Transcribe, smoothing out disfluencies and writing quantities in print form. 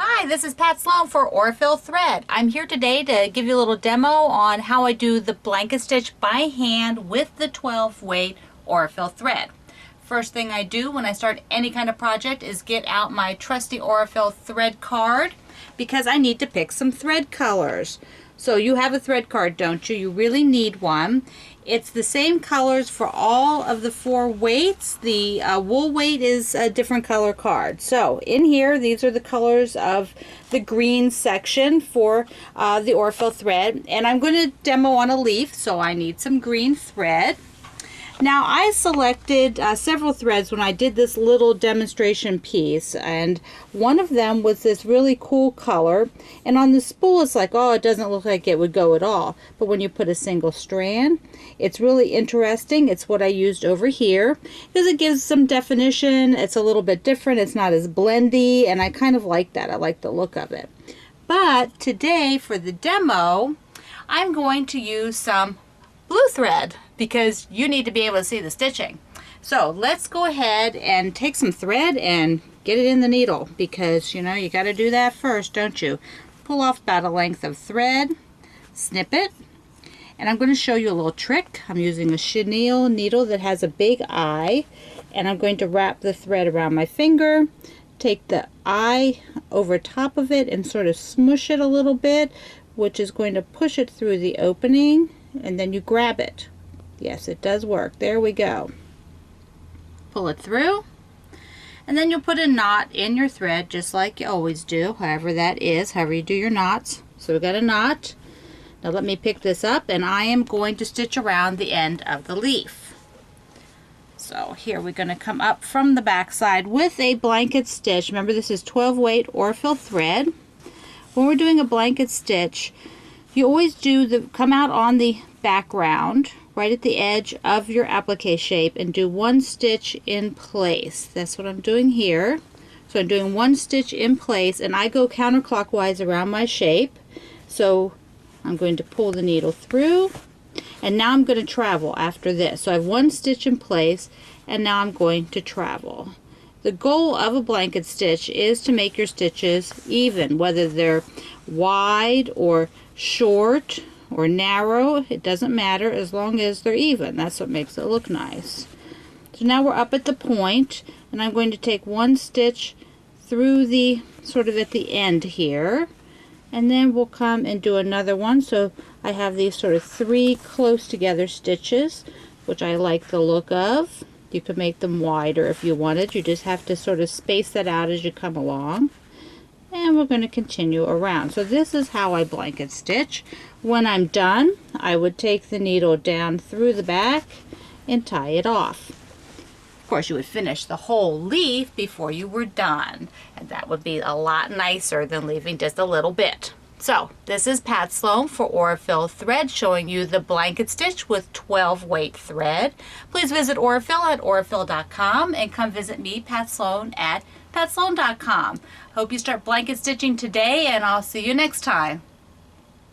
Hi, this is Pat Sloan for Aurifil Thread. I'm here today to give you a little demo on how I do the blanket stitch by hand with the 12 weight Aurifil thread. First thing I do when I start any kind of project is get out my trusty Aurifil thread card because I need to pick some thread colors. So you have a thread card, don't you? You really need one. It's the same colors for all of the 4 weights. The wool weight is a different color card. So in here, these are the colors of the green section for the Aurifil thread. And I'm going to demo on a leaf, so I need some green thread. Now I selected several threads when I did this little demonstration piece, and one of them was this really cool color, and on the spool it's like, oh, it doesn't look like it would go at all, but when you put a single strand, it's really interesting. It's what I used over here because it gives some definition. It's a little bit different, it's not as blendy, and I kind of like that. I like the look of it. But today for the demo I'm going to use some blue thread because you need to be able to see the stitching. So let's go ahead and take some thread and get it in the needle, because you know you got to do that first, don't you? Pull off about a length of thread, snip it, and I'm going to show you a little trick. I'm using a chenille needle that has a big eye, and I'm going to wrap the thread around my finger, take the eye over top of it and sort of smush it a little bit, which is going to push it through the opening, and then you grab it. Yes, it does work. There we go. Pull it through, and then you'll put a knot in your thread just like you always do, however that is, however you do your knots. So we got a knot. Now let me pick this up, and I am going to stitch around the end of the leaf. So here we're going to come up from the back side with a blanket stitch. Remember, this is 12 weight Aurifil thread. When we're doing a blanket stitch, you always do come out on the background right at the edge of your applique shape and do 1 stitch in place. That's what I'm doing here. So I'm doing 1 stitch in place, and I go counterclockwise around my shape. So I'm going to pull the needle through, and now I'm going to travel after this. So I have 1 stitch in place, and now I'm going to travel. The goal of a blanket stitch is to make your stitches even, whether they're wide or short or narrow. It doesn't matter as long as they're even. That's what makes it look nice. So now we're up at the point, and I'm going to take 1 stitch through the sort of at the end here, and then we'll come and do another one. So I have these sort of 3 close together stitches, which I like the look of. You could make them wider if you wanted. You just have to sort of space that out as you come along. And we're going to continue around. So this is how I blanket stitch. When I'm done, I would take the needle down through the back and tie it off. Of course, you would finish the whole leaf before you were done, and that would be a lot nicer than leaving just a little bit. So this is Pat Sloan for Aurifil Thread, showing you the blanket stitch with 12 weight thread. Please visit Aurifil at aurifil.com and come visit me, Pat Sloan, at patsloan.com. Hope you start blanket stitching today, and I'll see you next time.